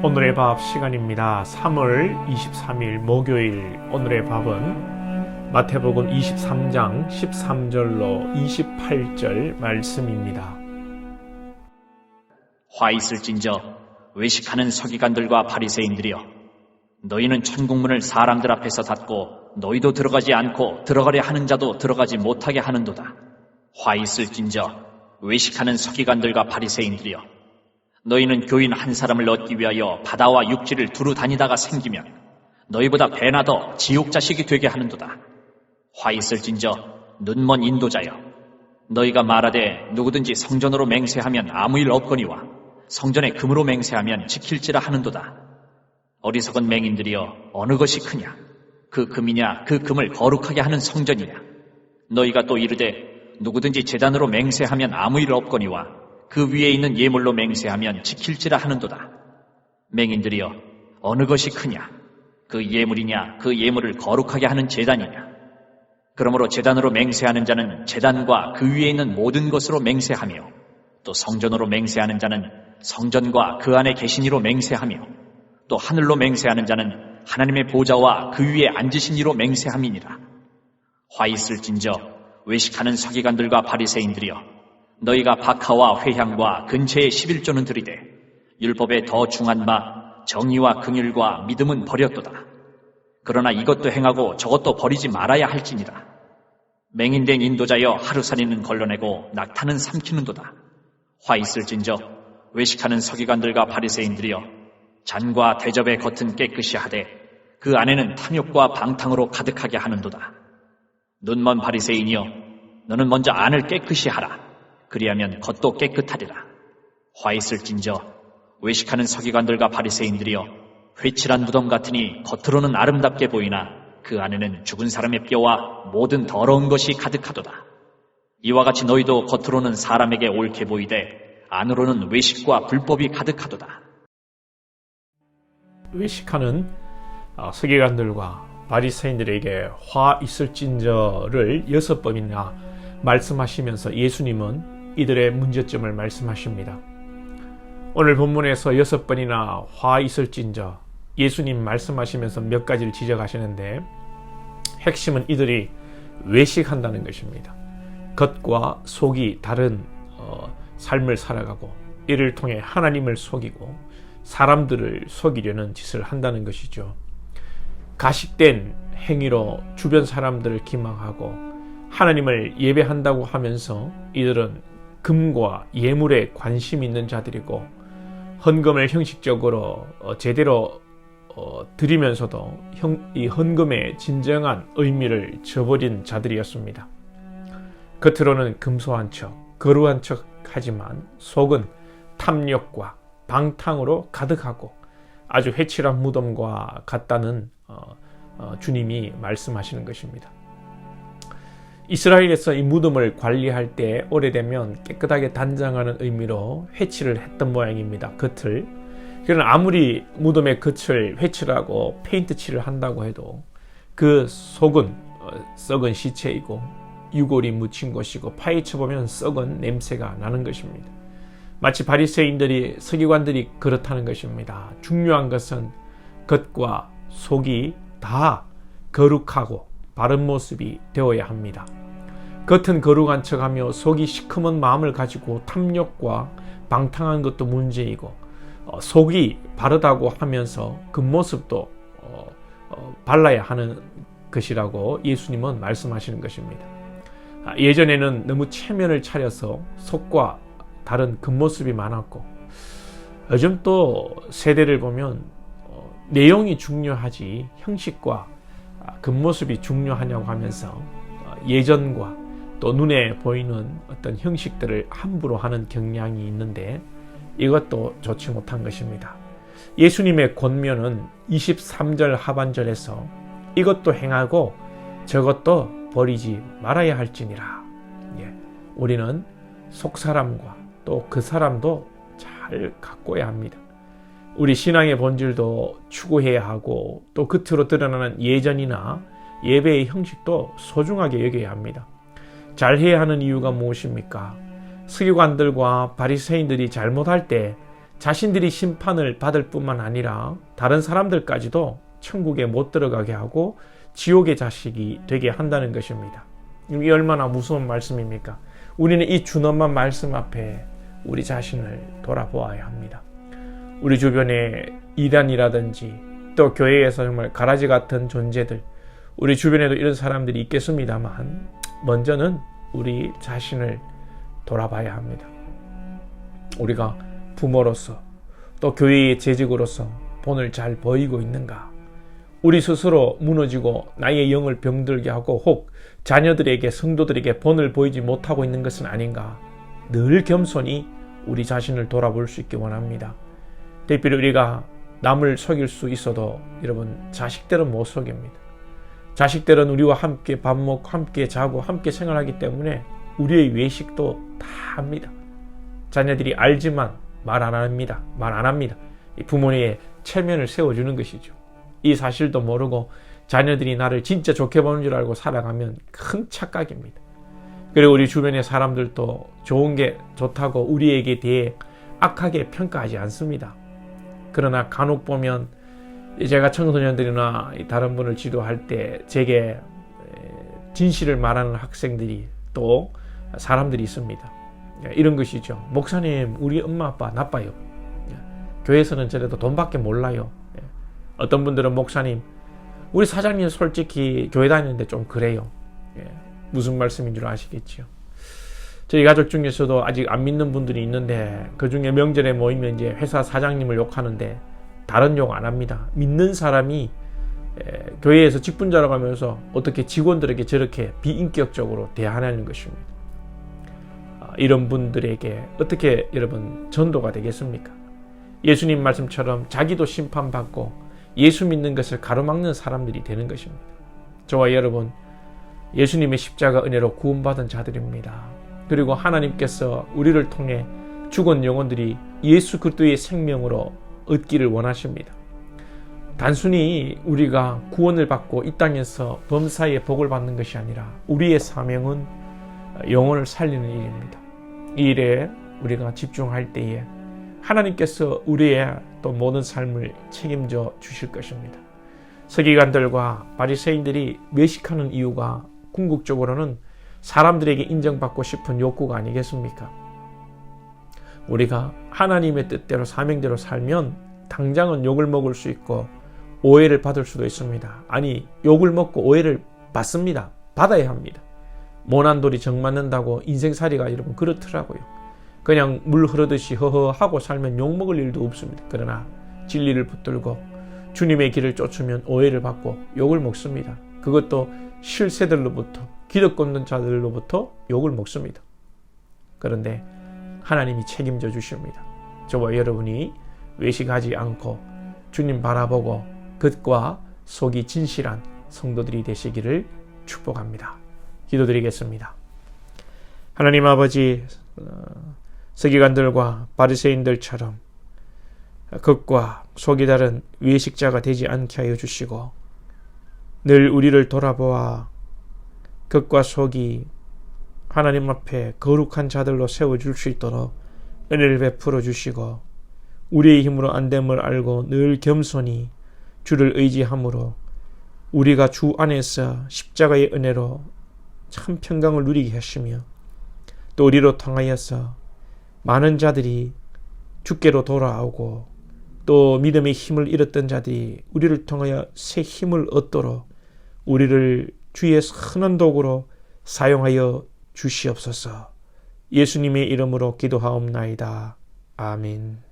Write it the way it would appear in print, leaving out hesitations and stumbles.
오늘의 밥 시간입니다. 3월 23일 목요일 오늘의 밥은 마태복음 23장 13절로 28절 말씀입니다. 화 있을진저 외식하는 서기관들과 바리새인들이여, 너희는 천국문을 사람들 앞에서 닫고 너희도 들어가지 않고 들어가려 하는 자도 들어가지 못하게 하는도다. 화 있을진저 외식하는 서기관들과 바리새인들이여, 너희는 교인 한 사람을 얻기 위하여 바다와 육지를 두루 다니다가 생기면 너희보다 배나 더 지옥 자식이 되게 하는도다. 화 있을진저 눈먼 인도자여, 너희가 말하되 누구든지 성전으로 맹세하면 아무 일 없거니와 성전에 금으로 맹세하면 지킬지라 하는도다. 어리석은 맹인들이여, 어느 것이 크냐? 그 금이냐 그 금을 거룩하게 하는 성전이냐? 너희가 또 이르되 누구든지 제단으로 맹세하면 아무 일 없거니와 그 위에 있는 예물로 맹세하면 지킬지라 하는도다. 맹인들이여, 어느 것이 크냐? 그 예물이냐 그 예물을 거룩하게 하는 제단이냐? 그러므로 제단으로 맹세하는 자는 제단과 그 위에 있는 모든 것으로 맹세하며, 또 성전으로 맹세하는 자는 성전과 그 안에 계신 이로 맹세하며, 또 하늘로 맹세하는 자는 하나님의 보좌와 그 위에 앉으신 이로 맹세함이니라. 화 있을진저 외식하는 서기관들과 바리새인들이여, 너희가 박하와 회향과 근체의 11조는 드리되 율법에 더 중한 바 정의와 긍휼과 믿음은 버렸도다. 그러나 이것도 행하고 저것도 버리지 말아야 할지니라. 맹인된 인도자여, 하루살이는 걸러내고 낙타는 삼키는도다. 화 있을진저 외식하는 서기관들과 바리새인들이여, 잔과 대접의 겉은 깨끗이 하되 그 안에는 탐욕과 방탕으로 가득하게 하는도다. 눈먼 바리새인이여, 너는 먼저 안을 깨끗이 하라. 그리하면 겉도 깨끗하리라. 화 있을진저 외식하는 서기관들과 바리새인들이여, 회칠한 무덤 같으니 겉으로는 아름답게 보이나 그 안에는 죽은 사람의 뼈와 모든 더러운 것이 가득하도다. 이와 같이 너희도 겉으로는 사람에게 옳게 보이되 안으로는 외식과 불법이 가득하도다. 외식하는 서기관들과 바리새인들에게 화 있을진저를 6번이나 말씀하시면서 예수님은 이들의 문제점을 말씀하십니다. 오늘 본문에서 6번이나 화 있을진저 예수님 말씀하시면서 몇 가지를 지적하시는데, 핵심은 이들이 외식한다는 것입니다. 겉과 속이 다른 삶을 살아가고 이를 통해 하나님을 속이고 사람들을 속이려는 짓을 한다는 것이죠. 가식된 행위로 주변 사람들을 기망하고 하나님을 예배한다고 하면서 이들은 금과 예물에 관심 있는 자들이고, 헌금을 형식적으로 제대로 드리면서도 이 헌금의 진정한 의미를 저버린 자들이었습니다. 겉으로는 금소한 척, 거룩한 척 하지만 속은 탐욕과 방탕으로 가득하고 아주 회칠한 무덤과 같다는 주님이 말씀하시는 것입니다. 이스라엘에서 이 무덤을 관리할 때 오래되면 깨끗하게 단장하는 의미로 회칠을 했던 모양입니다. 겉을. 그러나 아무리 무덤의 겉을 회칠하고 페인트 칠을 한다고 해도 그 속은 썩은 시체이고 유골이 묻힌 곳이고 파헤쳐보면 썩은 냄새가 나는 것입니다. 마치 바리새인들이, 서기관들이 그렇다는 것입니다. 중요한 것은 겉과 속이 다 거룩하고 바른 모습이 되어야 합니다. 겉은 거룩한 척하며 속이 시커먼 마음을 가지고 탐욕과 방탕한 것도 문제이고, 속이 바르다고 하면서 그 모습도 발라야 하는 것이라고 예수님은 말씀하시는 것입니다. 예전에는 너무 체면을 차려서 속과 다른 겉모습이 많았고, 요즘 또 세대를 보면 내용이 중요하지 형식과 겉모습이 중요하냐고 하면서 예전과 또 눈에 보이는 어떤 형식들을 함부로 하는 경향이 있는데, 이것도 좋지 못한 것입니다. 예수님의 권면은 23절 하반절에서 이것도 행하고 저것도 버리지 말아야 할지니라. 우리는 속사람과 또 그 사람도 잘 가꿔야 합니다. 우리 신앙의 본질도 추구해야 하고, 또 겉으로 드러나는 예전이나 예배의 형식도 소중하게 여겨야 합니다. 잘해야 하는 이유가 무엇입니까? 서기관들과 바리새인들이 잘못할 때 자신들이 심판을 받을 뿐만 아니라 다른 사람들까지도 천국에 못 들어가게 하고 지옥의 자식이 되게 한다는 것입니다. 이게 얼마나 무서운 말씀입니까? 우리는 이 준엄한 말씀 앞에 우리 자신을 돌아보아야 합니다. 우리 주변에 이단이라든지 또 교회에서 정말 가라지 같은 존재들, 우리 주변에도 이런 사람들이 있겠습니다만 먼저는 우리 자신을 돌아봐야 합니다. 우리가 부모로서 또 교회의 재직으로서 본을 잘 보이고 있는가? 우리 스스로 무너지고 나의 영을 병들게 하고 혹 자녀들에게 성도들에게 본을 보이지 못하고 있는 것은 아닌가? 늘 겸손히 우리 자신을 돌아볼 수 있기 원합니다. 특별히 우리가 남을 속일 수 있어도 여러분 자식들은 못 속입니다. 자식들은 우리와 함께 밥 먹고 함께 자고 함께 생활하기 때문에 우리의 외식도 다 합니다. 자녀들이 알지만 말 안 합니다. 말 안 합니다. 부모님의 체면을 세워주는 것이죠. 이 사실도 모르고 자녀들이 나를 진짜 좋게 보는 줄 알고 살아가면 큰 착각입니다. 그리고 우리 주변의 사람들도 좋은 게 좋다고 우리에게 대해 악하게 평가하지 않습니다. 그러나 간혹 보면 제가 청소년들이나 다른 분을 지도할 때 제게 진실을 말하는 학생들이 또 사람들이 있습니다. 이런 것이죠. 목사님, 우리 엄마 아빠 나빠요. 교회에서는 저래도 돈밖에 몰라요. 어떤 분들은 목사님, 우리 사장님 솔직히 교회 다니는데 좀 그래요. 무슨 말씀인 줄 아시겠죠? 저희 가족 중에서도 아직 안 믿는 분들이 있는데 그 중에 명절에 모이면 이제 회사 사장님을 욕하는데 다른 욕 안 합니다. 믿는 사람이 교회에서 직분자라고 하면서 어떻게 직원들에게 저렇게 비인격적으로 대하는 것입니다. 이런 분들에게 어떻게 여러분 전도가 되겠습니까? 예수님 말씀처럼 자기도 심판받고 예수 믿는 것을 가로막는 사람들이 되는 것입니다. 저와 여러분, 예수님의 십자가 은혜로 구원받은 자들입니다. 그리고 하나님께서 우리를 통해 죽은 영혼들이 예수 그리스도의 생명으로 얻기를 원하십니다. 단순히 우리가 구원을 받고 이 땅에서 범사의 복을 받는 것이 아니라 우리의 사명은 영혼을 살리는 일입니다. 이 일에 우리가 집중할 때에 하나님께서 우리의 또 모든 삶을 책임져 주실 것입니다. 서기관들과 바리새인들이 외식하는 이유가 궁극적으로는 사람들에게 인정받고 싶은 욕구가 아니겠습니까? 우리가 하나님의 뜻대로 사명대로 살면 당장은 욕을 먹을 수 있고 오해를 받을 수도 있습니다. 아니, 욕을 먹고 오해를 받습니다. 받아야 합니다. 모난 돌이 정 맞는다고 인생살이가 여러분 그렇더라고요. 그냥 물 흐르듯이 허허하고 살면 욕먹을 일도 없습니다. 그러나 진리를 붙들고 주님의 길을 쫓으면 오해를 받고 욕을 먹습니다. 그것도 실세들로부터, 기득권는 자들로부터 욕을 먹습니다. 그런데 하나님이 책임져 주십니다. 저와 여러분이 외식하지 않고 주님 바라보고 겉과 속이 진실한 성도들이 되시기를 축복합니다. 기도드리겠습니다. 하나님 아버지, 서기관들과 바리새인들처럼 겉과 속이 다른 외식자가 되지 않게 하여 주시고 늘 우리를 돌아보아 겉과 속이 하나님 앞에 거룩한 자들로 세워줄 수 있도록 은혜를 베풀어 주시고 우리의 힘으로 안 됨을 알고 늘 겸손히 주를 의지함으로 우리가 주 안에서 십자가의 은혜로 참 평강을 누리게 하시며 또 우리로 통하여서 많은 자들이 주께로 돌아오고 또 믿음의 힘을 잃었던 자들이 우리를 통하여 새 힘을 얻도록 우리를 주의 선한 도구로 사용하여 주시옵소서. 예수님의 이름으로 기도하옵나이다. 아멘.